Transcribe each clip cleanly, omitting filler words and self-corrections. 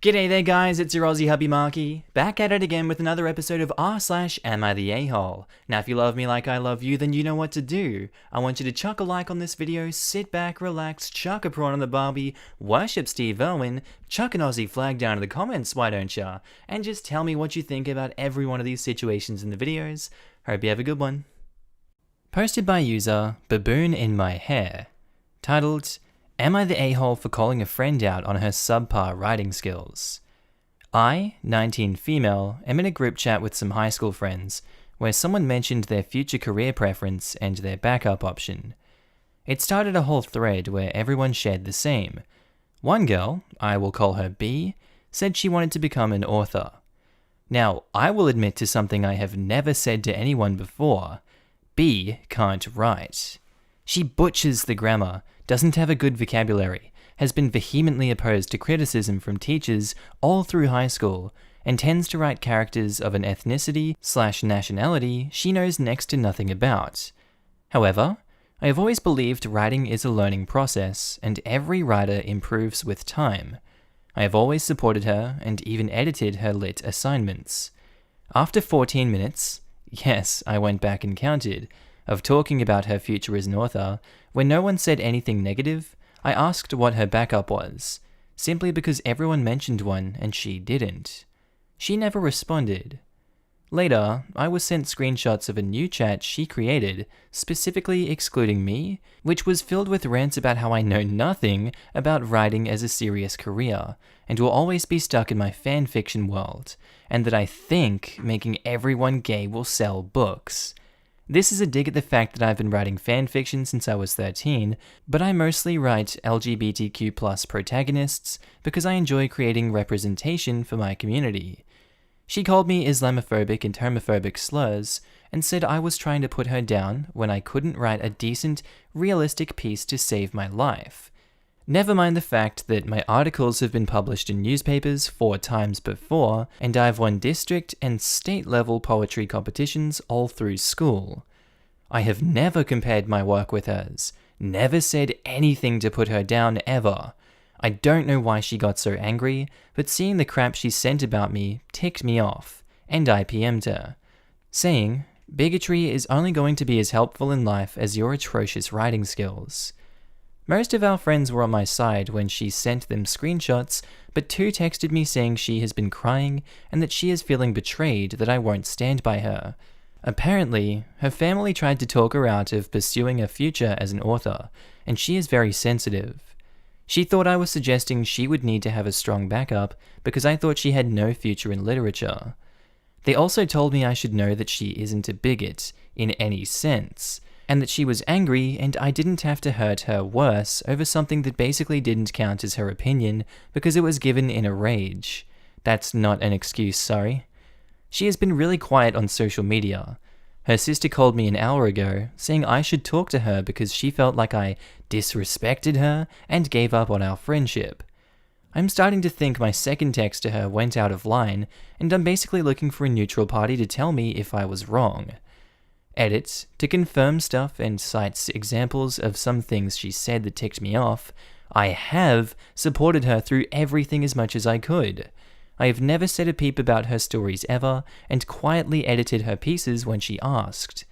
G'day there guys, it's your Aussie hubby Markee, back at it again with another episode of r/AmiTheA. Now if you love me like I love you, then you know what to do. I want you to chuck a like on this video, sit back, relax, chuck a prawn on the Barbie, worship Steve Irwin, chuck an Aussie flag down in the comments, why don't ya? And just tell me what you think about every one of these situations in the videos. Hope you have a good one. Posted by user Baboon in My Hair, titled, Am I the a-hole for calling a friend out on her subpar writing skills? I, 19 female, am in a group chat with some high school friends where someone mentioned their future career preference and their backup option. It started a whole thread where everyone shared the same. One girl, I will call her B, said she wanted to become an author. Now, I will admit to something I have never said to anyone before. B can't write. She butchers the grammar, doesn't have a good vocabulary, has been vehemently opposed to criticism from teachers all through high school, and tends to write characters of an ethnicity/nationality she knows next to nothing about. However, I have always believed writing is a learning process, and every writer improves with time. I have always supported her, and even edited her lit assignments. After 14 minutes, yes, I went back and counted, of talking about her future as an author, when no one said anything negative, I asked what her backup was, simply because everyone mentioned one and she didn't. She never responded. Later, I was sent screenshots of a new chat she created, specifically excluding me, which was filled with rants about how I know nothing about writing as a serious career, and will always be stuck in my fanfiction world, and that I think making everyone gay will sell books. This is a dig at the fact that I've been writing fanfiction since I was 13, but I mostly write LGBTQ+ protagonists because I enjoy creating representation for my community. She called me Islamophobic and homophobic slurs, and said I was trying to put her down when I couldn't write a decent, realistic piece to save my life. Never mind the fact that my articles have been published in newspapers 4 times before, and I've won district and state-level poetry competitions all through school. I have never compared my work with hers, never said anything to put her down ever. I don't know why she got so angry, but seeing the crap she sent about me ticked me off, and I PM'd her, saying, bigotry is only going to be as helpful in life as your atrocious writing skills. Most of our friends were on my side when she sent them screenshots, but 2 texted me saying she has been crying and that she is feeling betrayed that I won't stand by her. Apparently, her family tried to talk her out of pursuing a future as an author, and she is very sensitive. She thought I was suggesting she would need to have a strong backup because I thought she had no future in literature. They also told me I should know that she isn't a bigot, in any sense, and that she was angry and I didn't have to hurt her worse over something that basically didn't count as her opinion because it was given in a rage. That's not an excuse, sorry. She has been really quiet on social media. Her sister called me an hour ago, saying I should talk to her because she felt like I disrespected her and gave up on our friendship. I'm starting to think my second text to her went out of line, and I'm basically looking for a neutral party to tell me if I was wrong. Edit, to confirm stuff and cites examples of some things she said that ticked me off, I have supported her through everything as much as I could. I have never said a peep about her stories ever, and quietly edited her pieces when she asked.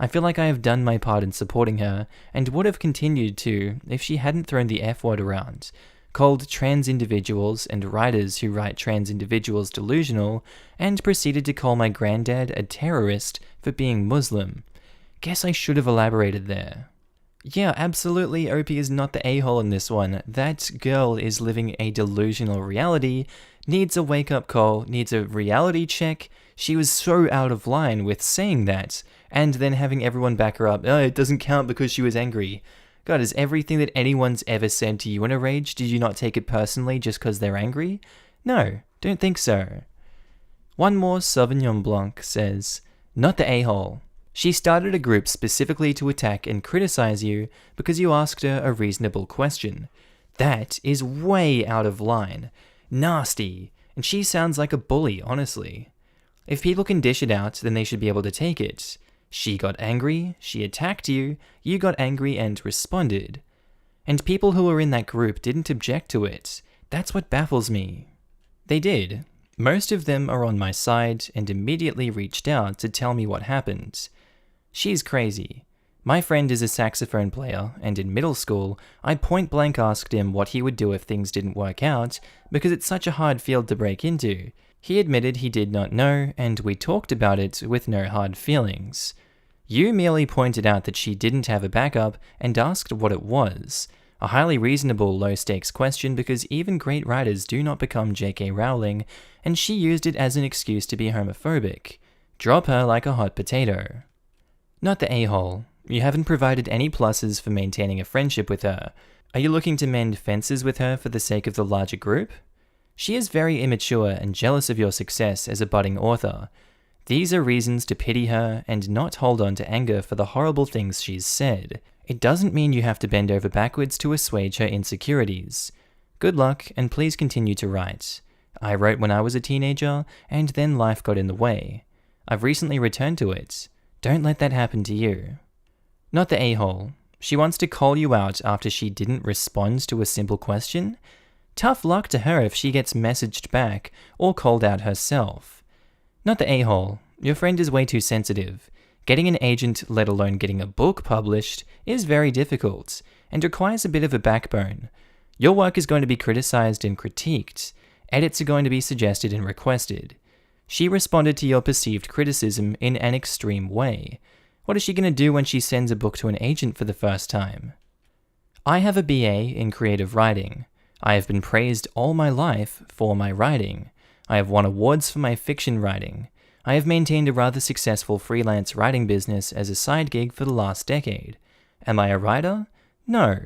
I feel like I have done my part in supporting her, and would have continued to if she hadn't thrown the F-word around, called trans individuals and writers who write trans individuals delusional, and proceeded to call my granddad a terrorist for being Muslim. Guess I should have elaborated there. Yeah, absolutely, OP is not the a-hole in this one. That girl is living a delusional reality, needs a wake-up call, needs a reality check. She was so out of line with saying that, and then having everyone back her up. Oh, it doesn't count because she was angry. God, is everything that anyone's ever said to you in a rage, did you not take it personally just because they're angry? No, don't think so. One more Sauvignon Blanc says, not the a-hole. She started a group specifically to attack and criticize you because you asked her a reasonable question. That is way out of line. Nasty. And she sounds like a bully, honestly. If people can dish it out, then they should be able to take it. She got angry, she attacked you, you got angry and responded. And people who were in that group didn't object to it. That's what baffles me. They did. Most of them are on my side and immediately reached out to tell me what happened. She's crazy. My friend is a saxophone player, and in middle school, I point blank asked him what he would do if things didn't work out, because it's such a hard field to break into. He admitted he did not know, and we talked about it with no hard feelings. You merely pointed out that she didn't have a backup and asked what it was. A highly reasonable, low-stakes question because even great writers do not become J.K. Rowling, and she used it as an excuse to be homophobic. Drop her like a hot potato. Not the a-hole. You haven't provided any pluses for maintaining a friendship with her. Are you looking to mend fences with her for the sake of the larger group? She is very immature and jealous of your success as a budding author. These are reasons to pity her and not hold on to anger for the horrible things she's said. It doesn't mean you have to bend over backwards to assuage her insecurities. Good luck, and please continue to write. I wrote when I was a teenager, and then life got in the way. I've recently returned to it. Don't let that happen to you. Not the a-hole. She wants to call you out after she didn't respond to a simple question? Tough luck to her if she gets messaged back or called out herself. Not the a-hole. Your friend is way too sensitive. Getting an agent, let alone getting a book published, is very difficult and requires a bit of a backbone. Your work is going to be criticized and critiqued. Edits are going to be suggested and requested. She responded to your perceived criticism in an extreme way. What is she going to do when she sends a book to an agent for the first time? I have a BA in creative writing. I have been praised all my life for my writing. I have won awards for my fiction writing. I have maintained a rather successful freelance writing business as a side gig for the last decade. Am I a writer? No.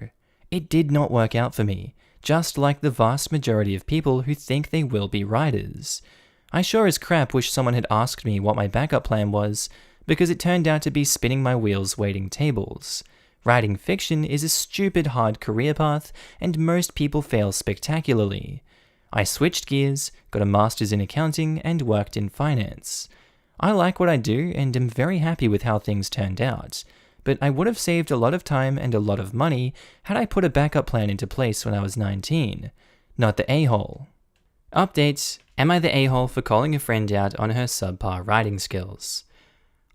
It did not work out for me, just like the vast majority of people who think they will be writers. I sure as crap wish someone had asked me what my backup plan was, because it turned out to be spinning my wheels waiting tables. Writing fiction is a stupid hard career path, and most people fail spectacularly. I switched gears, got a master's in accounting, and worked in finance. I like what I do and am very happy with how things turned out, but I would have saved a lot of time and a lot of money had I put a backup plan into place when I was 19. Not the a-hole. Update: am I the a-hole for calling a friend out on her subpar writing skills?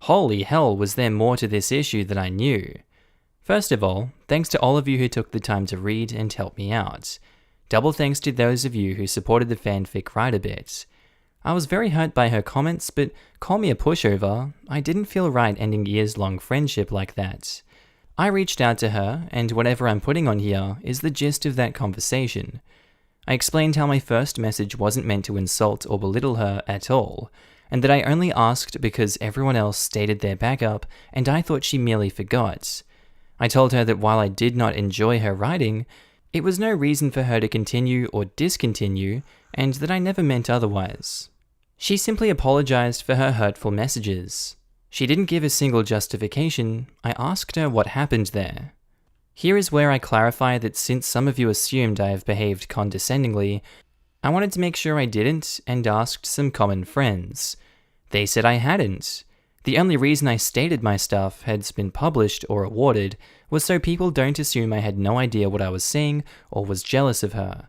Holy hell, was there more to this issue than I knew. First of all, thanks to all of you who took the time to read and help me out. Double thanks to those of you who supported the fanfic writer bit. I was very hurt by her comments, but call me a pushover, I didn't feel right ending years-long friendship like that. I reached out to her, and whatever I'm putting on here is the gist of that conversation. I explained how my first message wasn't meant to insult or belittle her at all, and that I only asked because everyone else stated their backup and I thought she merely forgot. I told her that while I did not enjoy her writing, it was no reason for her to continue or discontinue, and that I never meant otherwise. She simply apologized for her hurtful messages. She didn't give a single justification. I asked her what happened there. Here is where I clarify that since some of you assumed I have behaved condescendingly, I wanted to make sure I didn't and asked some common friends. They said I hadn't. The only reason I stated my stuff had been published or awarded was so people don't assume I had no idea what I was saying or was jealous of her.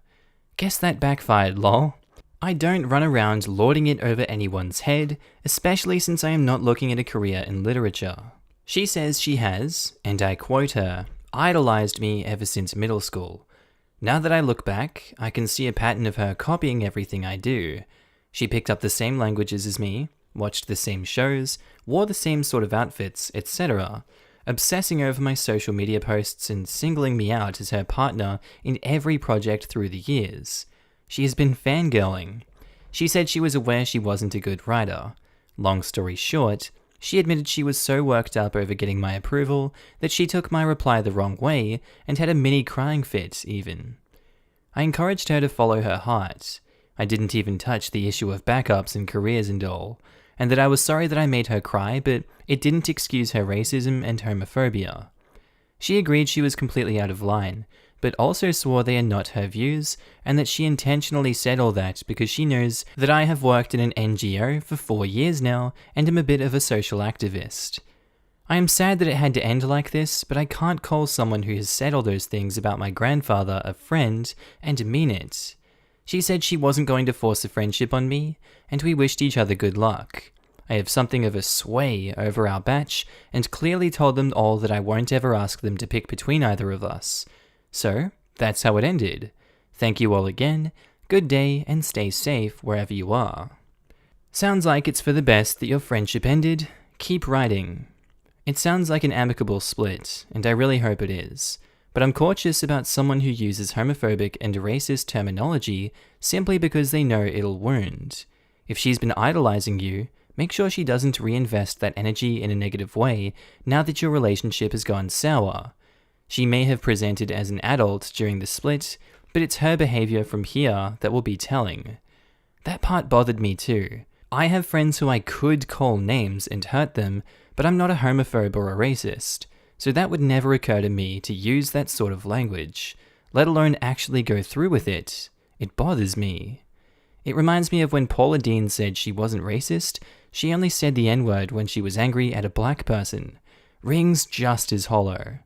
Guess that backfired, lol. I don't run around lording it over anyone's head, especially since I am not looking at a career in literature. She says she has, and I quote her, idolized me ever since middle school. Now that I look back, I can see a pattern of her copying everything I do. She picked up the same languages as me, watched the same shows, wore the same sort of outfits, etc., obsessing over my social media posts and singling me out as her partner in every project through the years. She has been fangirling. She said she was aware she wasn't a good writer. Long story short, she admitted she was so worked up over getting my approval that she took my reply the wrong way and had a mini crying fit, even. I encouraged her to follow her heart. I didn't even touch the issue of backups and careers and all, and that I was sorry that I made her cry, but it didn't excuse her racism and homophobia. She agreed she was completely out of line, but also swore they are not her views, and that she intentionally said all that because she knows that I have worked in an NGO for 4 years now and am a bit of a social activist. I am sad that it had to end like this, but I can't call someone who has said all those things about my grandfather a friend and mean it. She said she wasn't going to force a friendship on me, and we wished each other good luck. I have something of a sway over our batch, and clearly told them all that I won't ever ask them to pick between either of us. So, that's how it ended. Thank you all again, good day, and stay safe wherever you are. Sounds like it's for the best that your friendship ended. Keep writing. It sounds like an amicable split, and I really hope it is. But I'm cautious about someone who uses homophobic and racist terminology simply because they know it'll wound. If she's been idolizing you, make sure she doesn't reinvest that energy in a negative way now that your relationship has gone sour. She may have presented as an adult during the split, but it's her behavior from here that will be telling. That part bothered me too. I have friends who I could call names and hurt them, but I'm not a homophobe or a racist, so that would never occur to me to use that sort of language, let alone actually go through with it. It bothers me. It reminds me of when Paula Deen said she wasn't racist, she only said the N-word when she was angry at a black person. Rings just as hollow.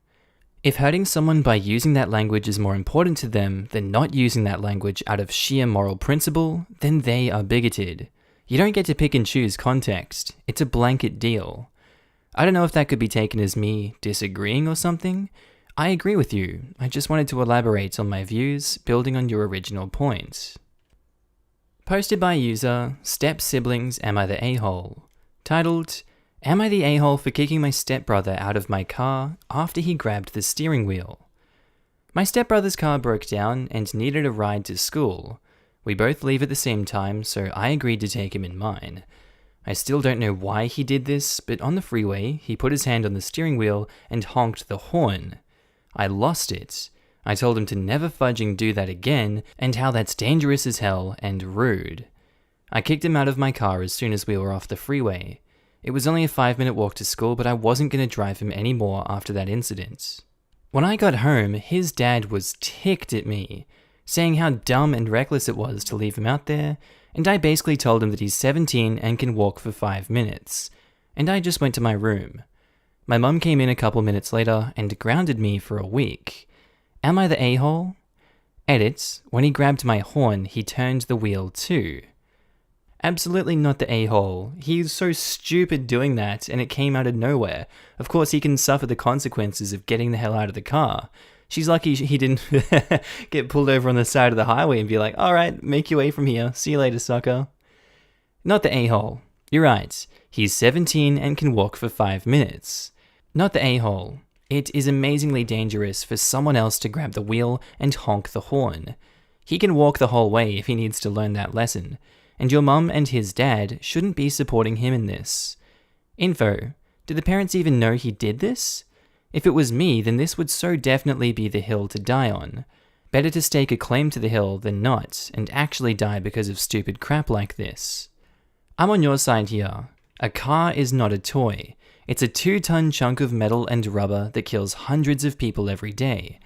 If hurting someone by using that language is more important to them than not using that language out of sheer moral principle, then they are bigoted. You don't get to pick and choose context. It's a blanket deal. I don't know if that could be taken as me disagreeing or something. I agree with you. I just wanted to elaborate on my views, building on your original point. Posted by user Step Siblings Am I the A-hole? Titled, Am I the A-hole for kicking my stepbrother out of my car after he grabbed the steering wheel? My stepbrother's car broke down and needed a ride to school. We both leave at the same time, so I agreed to take him in mine. I still don't know why he did this, but on the freeway, he put his hand on the steering wheel and honked the horn. I lost it. I told him to never fudging do that again, and how that's dangerous as hell and rude. I kicked him out of my car as soon as we were off the freeway. It was only a 5-minute walk to school, but I wasn't going to drive him anymore after that incident. When I got home, his dad was ticked at me, saying how dumb and reckless it was to leave him out there, and I basically told him that he's 17 and can walk for 5 minutes, and I just went to my room. My mum came in a couple minutes later and grounded me for a week. Am I the a-hole? Edit, when he grabbed my horn, he turned the wheel too. Absolutely not the a-hole. He's so stupid doing that, and it came out of nowhere. Of course, he can suffer the consequences of getting the hell out of the car. She's lucky he didn't get pulled over on the side of the highway and be like, alright, make your way from here. See you later, sucker. Not the a-hole. You're right. He's 17 and can walk for 5 minutes. Not the a-hole. It is amazingly dangerous for someone else to grab the wheel and honk the horn. He can walk the whole way if he needs to learn that lesson, and your mum and his dad shouldn't be supporting him in this. Info. Do the parents even know he did this? If it was me, then this would so definitely be the hill to die on. Better to stake a claim to the hill than not, and actually die because of stupid crap like this. I'm on your side here. A car is not a toy. It's a 2-ton chunk of metal and rubber that kills hundreds of people every day.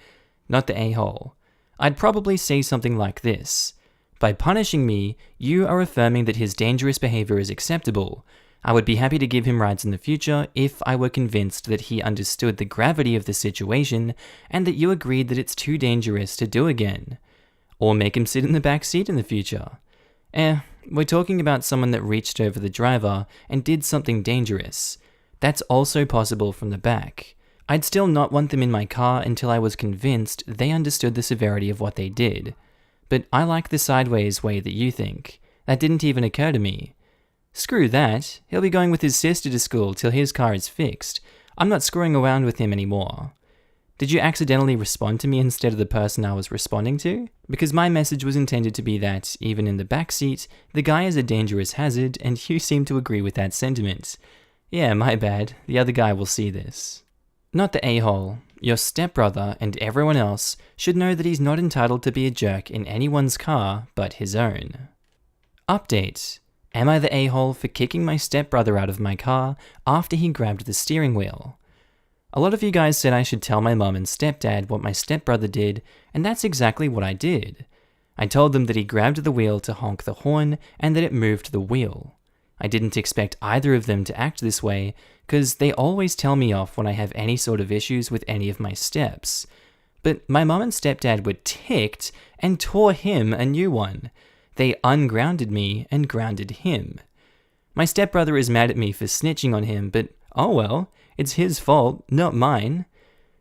Not the a-hole. I'd probably say something like this. By punishing me, you are affirming that his dangerous behavior is acceptable. I would be happy to give him rides in the future if I were convinced that he understood the gravity of the situation and that you agreed that it's too dangerous to do again. Or make him sit in the back seat in the future. We're talking about someone that reached over the driver and did something dangerous. That's also possible from the back. I'd still not want them in my car until I was convinced they understood the severity of what they did. But I like the sideways way that you think. That didn't even occur to me. Screw that. He'll be going with his sister to school till his car is fixed. I'm not screwing around with him anymore. Did you accidentally respond to me instead of the person I was responding to? Because my message was intended to be that, even in the backseat, the guy is a dangerous hazard, and you seem to agree with that sentiment. Yeah, my bad. The other guy will see this. Not the a-hole. Your stepbrother and everyone else should know that he's not entitled to be a jerk in anyone's car but his own. Update. Am I the a-hole for kicking my stepbrother out of my car after he grabbed the steering wheel? A lot of you guys said I should tell my mum and stepdad what my stepbrother did, and that's exactly what I did. I told them that he grabbed the wheel to honk the horn and that it moved the wheel. I didn't expect either of them to act this way, because they always tell me off when I have any sort of issues with any of my steps. But my mom and stepdad were ticked and tore him a new one. They ungrounded me and grounded him. My stepbrother is mad at me for snitching on him, but oh well, it's his fault, not mine.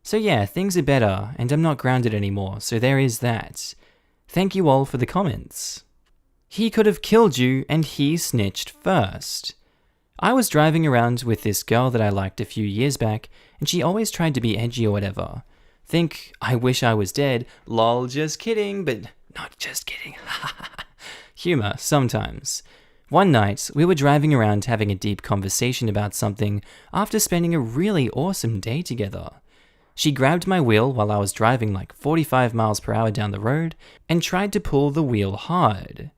So yeah, things are better, and I'm not grounded anymore, so there is that. Thank you all for the comments. He could have killed you, and he snitched first. I was driving around with this girl that I liked a few years back, and she always tried to be edgy or whatever. Think, I wish I was dead, lol, just kidding, but not just kidding. Humor, sometimes. One night, we were driving around having a deep conversation about something after spending a really awesome day together. She grabbed my wheel while I was driving like 45 miles per hour down the road and tried to pull the wheel hard.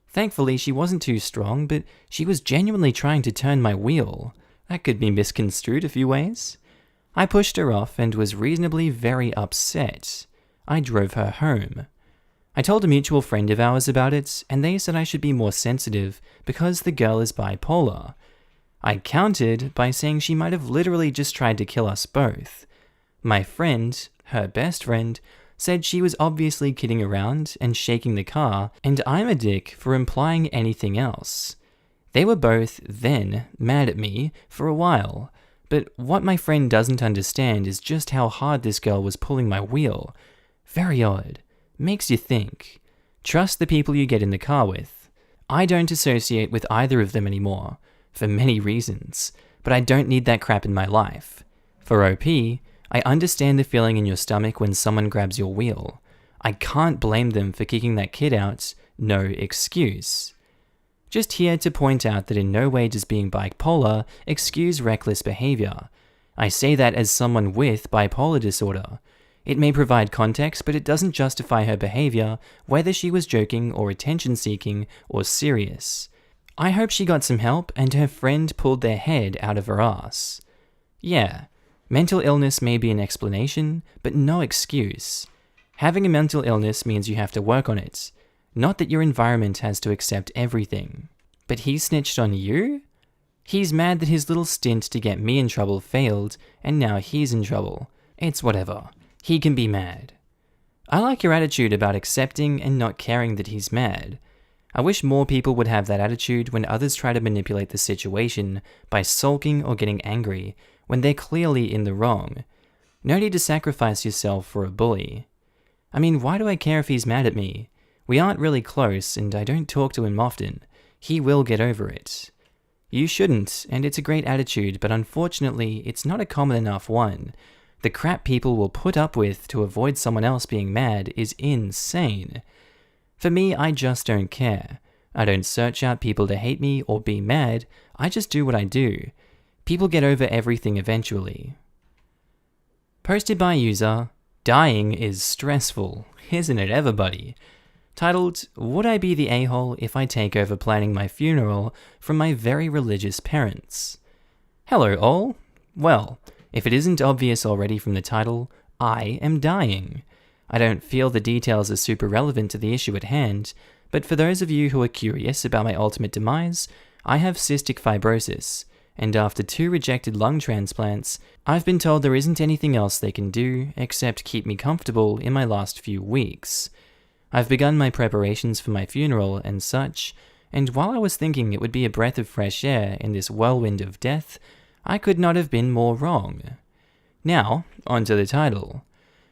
Thankfully, she wasn't too strong, but she was genuinely trying to turn my wheel. That could be misconstrued a few ways. I pushed her off and was reasonably very upset. I drove her home. I told a mutual friend of ours about it, and they said I should be more sensitive because the girl is bipolar. I countered by saying she might have literally just tried to kill us both. My friend, her best friend, said she was obviously kidding around and shaking the car, and I'm a dick for implying anything else. They were both, then, mad at me for a while, but what my friend doesn't understand is just how hard this girl was pulling my wheel. Very odd. Makes you think. Trust the people you get in the car with. I don't associate with either of them anymore, for many reasons, but I don't need that crap in my life. For OP, I understand the feeling in your stomach when someone grabs your wheel. I can't blame them for kicking that kid out, no excuse. Just here to point out that in no way does being bipolar excuse reckless behavior. I say that as someone with bipolar disorder. It may provide context, but it doesn't justify her behavior, whether she was joking or attention-seeking or serious. I hope she got some help and her friend pulled their head out of her ass. Yeah, mental illness may be an explanation, but no excuse. Having a mental illness means you have to work on it, not that your environment has to accept everything. But he snitched on you? He's mad that his little stint to get me in trouble failed, and now he's in trouble. It's whatever. He can be mad. I like your attitude about accepting and not caring that he's mad. I wish more people would have that attitude when others try to manipulate the situation by sulking or getting angry when they're clearly in the wrong. No need to sacrifice yourself for a bully. I mean, why do I care if he's mad at me? We aren't really close and I don't talk to him often. He will get over it. You shouldn't, and it's a great attitude, but unfortunately, it's not a common enough one. The crap people will put up with to avoid someone else being mad is insane. For me, I just don't care. I don't search out people to hate me or be mad, I just do what I do. People get over everything eventually. Posted by user, Dying is stressful, isn't it ever, buddy? Titled, Would I be the a-hole if I take over planning my funeral from my very religious parents? Hello all. Well, if it isn't obvious already from the title, I am dying. I don't feel the details are super relevant to the issue at hand, but for those of you who are curious about my ultimate demise, I have cystic fibrosis, and after 2 rejected lung transplants, I've been told there isn't anything else they can do except keep me comfortable in my last few weeks. I've begun my preparations for my funeral and such, and while I was thinking it would be a breath of fresh air in this whirlwind of death, I could not have been more wrong. Now, onto the title.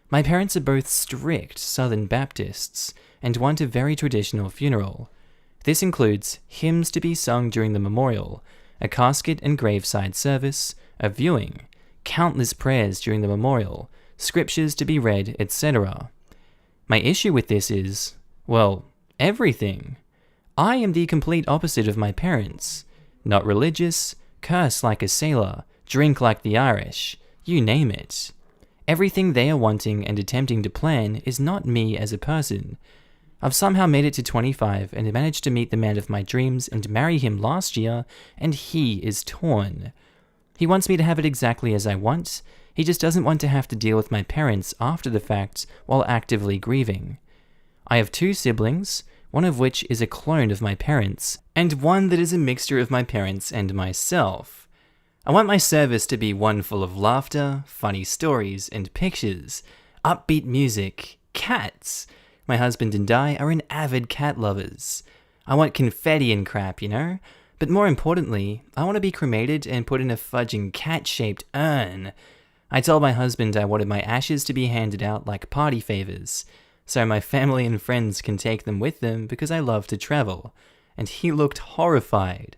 My parents are both strict Southern Baptists and want a very traditional funeral. This includes hymns to be sung during the memorial, a casket and graveside service, a viewing, countless prayers during the memorial, scriptures to be read, etc. My issue with this is, well, everything. I am the complete opposite of my parents. Not religious, curse like a sailor, drink like the Irish, you name it. Everything they are wanting and attempting to plan is not me as a person. I've somehow made it to 25 and managed to meet the man of my dreams and marry him last year, and he is torn. He wants me to have it exactly as I want, he just doesn't want to have to deal with my parents after the fact while actively grieving. I have 2 siblings, one of which is a clone of my parents, and one that is a mixture of my parents and myself. I want my service to be one full of laughter, funny stories, and pictures. upbeat music, cats. My husband and I are an avid cat lovers. I want confetti and crap, you know? But more importantly, I want to be cremated and put in a fudging cat-shaped urn. I told my husband I wanted my ashes to be handed out like party favors, so my family and friends can take them with them because I love to travel, and he looked horrified.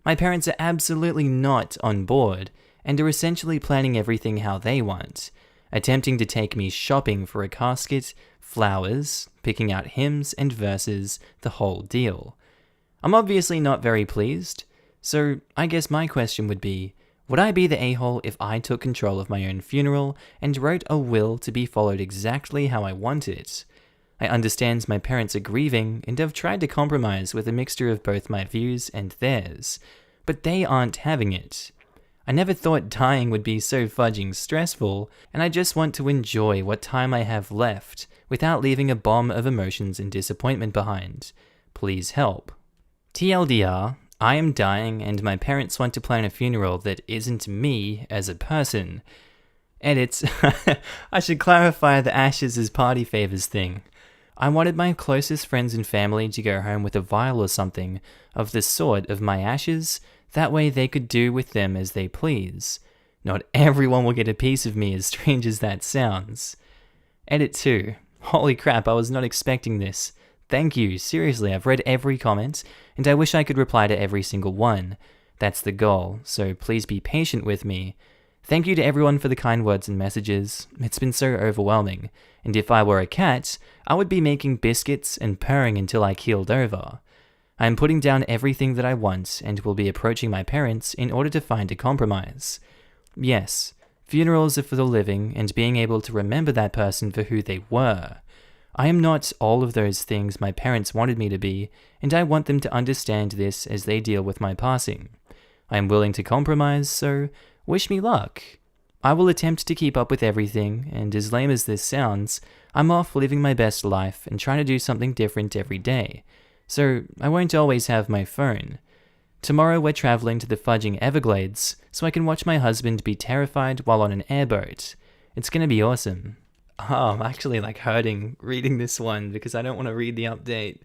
My parents are absolutely not on board, and are essentially planning everything how they want, attempting to take me shopping for a casket, flowers, picking out hymns and verses, the whole deal. I'm obviously not very pleased, so I guess my question would be, would I be the a-hole if I took control of my own funeral and wrote a will to be followed exactly how I want it? I understand my parents are grieving and have tried to compromise with a mixture of both my views and theirs, but they aren't having it. I never thought dying would be so fudging stressful, and I just want to enjoy what time I have left without leaving a bomb of emotions and disappointment behind. Please help. TLDR, I am dying and my parents want to plan a funeral that isn't me as a person. Edits. I should clarify the ashes as party favors thing. I wanted my closest friends and family to go home with a vial or something of the sort of my ashes, that way they could do with them as they please. Not everyone will get a piece of me, as strange as that sounds. Edit 2. Holy crap, I was not expecting this. Thank you, seriously, I've read every comment, and I wish I could reply to every single one. That's the goal, so please be patient with me. Thank you to everyone for the kind words and messages. It's been so overwhelming, and if I were a cat, I would be making biscuits and purring until I keeled over. I am putting down everything that I want and will be approaching my parents in order to find a compromise. Yes, funerals are for the living and being able to remember that person for who they were. I am not all of those things my parents wanted me to be, and I want them to understand this as they deal with my passing. I am willing to compromise, so wish me luck. I will attempt to keep up with everything, and as lame as this sounds, I'm off living my best life and trying to do something different every day, so I won't always have my phone. Tomorrow we're traveling to the fudging Everglades, so I can watch my husband be terrified while on an airboat. It's gonna be awesome. Oh, I'm actually hurting reading this one because I don't want to read the update.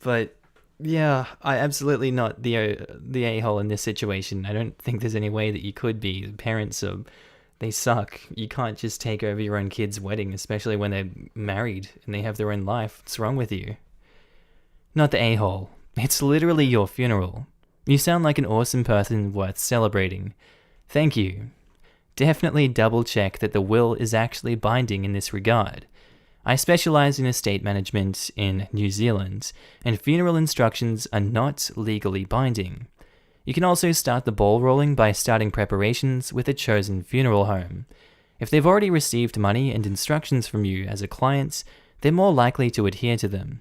But yeah, I absolutely not the a-hole in this situation. I don't think there's any way that you could be. The parents they suck. You can't just take over your own kid's wedding, especially when they're married and they have their own life. What's wrong with you? Not the a-hole. It's literally your funeral. You sound like an awesome person worth celebrating. Thank you. Definitely double check that the will is actually binding in this regard. I specialize in estate management in New Zealand, and funeral instructions are not legally binding. You can also start the ball rolling by starting preparations with a chosen funeral home. If they've already received money and instructions from you as a client, they're more likely to adhere to them.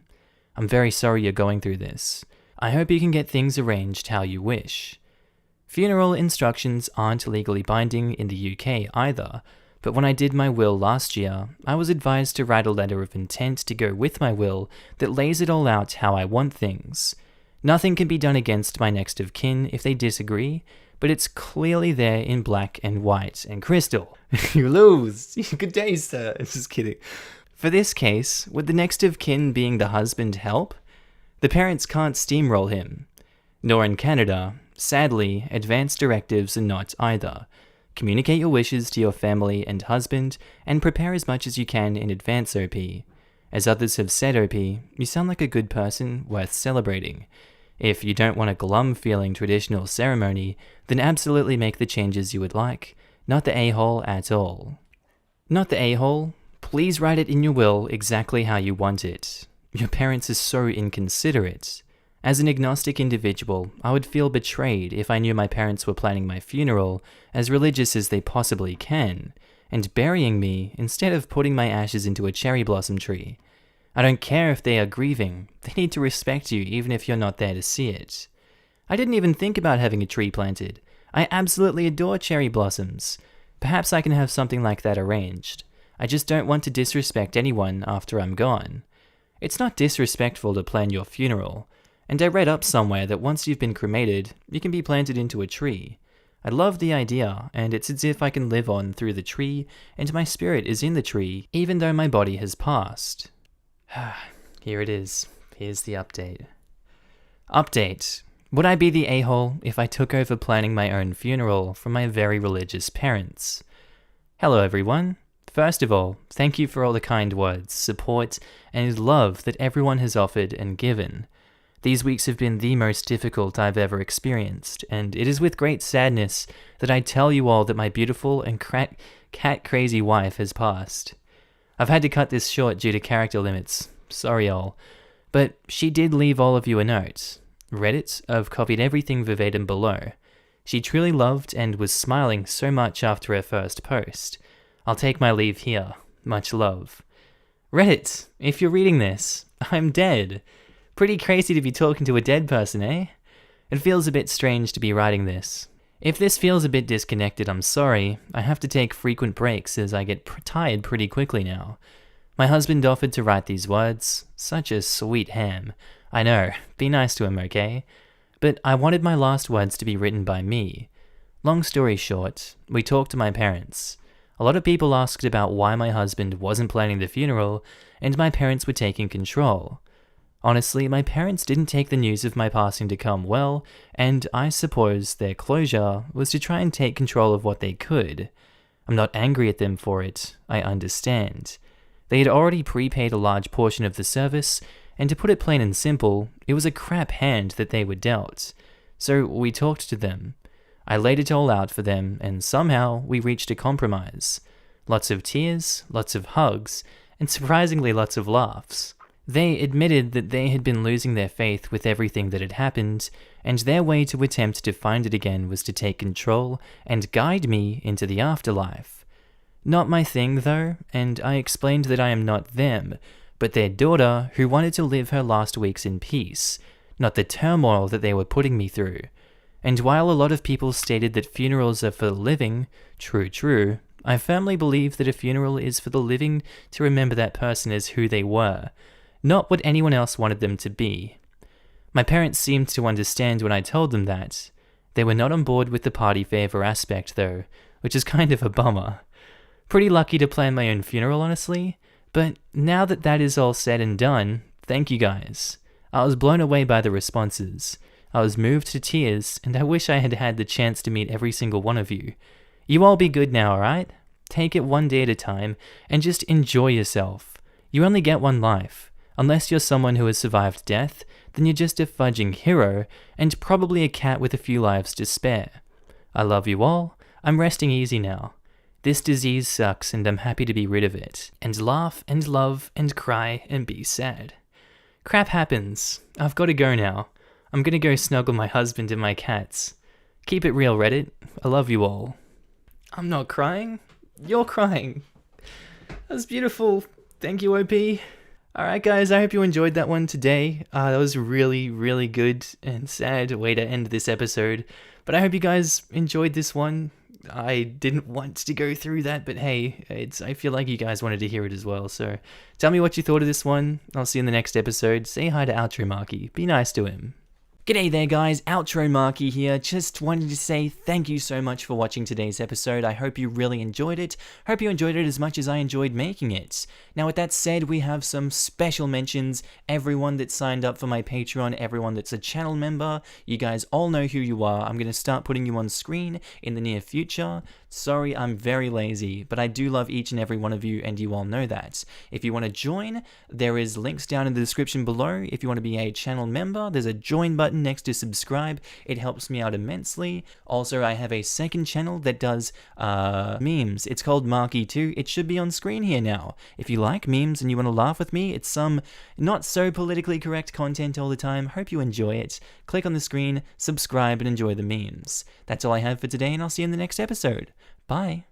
I'm very sorry you're going through this. I hope you can get things arranged how you wish. Funeral instructions aren't legally binding in the UK either, but when I did my will last year, I was advised to write a letter of intent to go with my will that lays it all out how I want things. Nothing can be done against my next of kin if they disagree, but it's clearly there in black and white and crystal. You lose! Good day, sir. Just kidding. For this case, would the next of kin being the husband help? The parents can't steamroll him. Nor in Canada. Sadly, advance directives are not either. Communicate your wishes to your family and husband, and prepare as much as you can in advance, OP. As others have said, OP, you sound like a good person worth celebrating. If you don't want a glum-feeling traditional ceremony, then absolutely make the changes you would like. Not the a-hole at all. Not the a-hole. Please write it in your will exactly how you want it. Your parents are so inconsiderate. As an agnostic individual, I would feel betrayed if I knew my parents were planning my funeral as religious as they possibly can, and burying me instead of putting my ashes into a cherry blossom tree. I don't care if they are grieving, they need to respect you even if you're not there to see it. I didn't even think about having a tree planted. I absolutely adore cherry blossoms. Perhaps I can have something like that arranged. I just don't want to disrespect anyone after I'm gone. It's not disrespectful to plan your funeral. And I read up somewhere that once you've been cremated, you can be planted into a tree. I love the idea, and it's as if I can live on through the tree, and my spirit is in the tree, even though my body has passed. Here it is. Here's the update. Update. Would I be the a-hole if I took over planning my own funeral from my very religious parents? Hello everyone. First of all, thank you for all the kind words, support, and love that everyone has offered and given. These weeks have been the most difficult I've ever experienced, and it is with great sadness that I tell you all that my beautiful and cat-crazy wife has passed. I've had to cut this short due to character limits, sorry all, but she did leave all of you a note. Read it, I've copied everything verbatim below. She truly loved and was smiling so much after her first post. I'll take my leave here. Much love. Reddit, if you're reading this, I'm dead. Pretty crazy to be talking to a dead person, eh? It feels a bit strange to be writing this. If this feels a bit disconnected, I'm sorry. I have to take frequent breaks as I get tired pretty quickly now. My husband offered to write these words. Such a sweet ham. I know, be nice to him, okay? But I wanted my last words to be written by me. Long story short, we talked to my parents. A lot of people asked about why my husband wasn't planning the funeral, and my parents were taking control. Honestly, my parents didn't take the news of my passing to come well, and I suppose their closure was to try and take control of what they could. I'm not angry at them for it, I understand. They had already prepaid a large portion of the service, and to put it plain and simple, it was a crap hand that they were dealt. So we talked to them. I laid it all out for them, and somehow we reached a compromise. Lots of tears, lots of hugs, and surprisingly lots of laughs. They admitted that they had been losing their faith with everything that had happened, and their way to attempt to find it again was to take control and guide me into the afterlife. Not my thing though, and I explained that I am not them, but their daughter who wanted to live her last weeks in peace, not the turmoil that they were putting me through. And while a lot of people stated that funerals are for the living, true, I firmly believe that a funeral is for the living to remember that person as who they were, not what anyone else wanted them to be. My parents seemed to understand when I told them that. They were not on board with the party favor aspect though, which is kind of a bummer. Pretty lucky to plan my own funeral, honestly, but now that that is all said and done, thank you guys. I was blown away by the responses. I was moved to tears, and I wish I had had the chance to meet every single one of you. You all be good now, alright? Take it one day at a time, and just enjoy yourself. You only get one life. Unless you're someone who has survived death, then you're just a fudging hero, and probably a cat with a few lives to spare. I love you all. I'm resting easy now. This disease sucks, and I'm happy to be rid of it. And laugh, and love, and cry, and be sad. Crap happens. I've got to go now. I'm gonna go snuggle my husband and my cats. Keep it real, Reddit. I love you all. I'm not crying. You're crying. That was beautiful. Thank you, OP. Alright guys, I hope you enjoyed that one today. That was a really good and sad way to end this episode. But I hope you guys enjoyed this one. I didn't want to go through that, but hey, I feel like you guys wanted to hear it as well. So tell me what you thought of this one. I'll see you in the next episode. Say hi to Outro Markee. Be nice to him. G'day there guys, Outro Markee here. Just wanted to say thank you so much for watching today's episode. I hope you really enjoyed it. Hope you enjoyed it as much as I enjoyed making it. Now with that said, we have some special mentions. Everyone that signed up for my Patreon, everyone that's a channel member, you guys all know who you are. I'm going to start putting you on screen in the near future. Sorry, I'm very lazy, but I do love each and every one of you, and you all know that. If you want to join, there is links down in the description below. If you want to be a channel member, there's a join button next to subscribe. It helps me out immensely. Also, I have a second channel that does memes. It's called Markee 2. It should be on screen here now. If you like memes and you want to laugh with me, it's some not so politically correct content all the time. Hope you enjoy it. Click on the screen, subscribe, and enjoy the memes. That's all I have for today, and I'll see you in the next episode. Bye.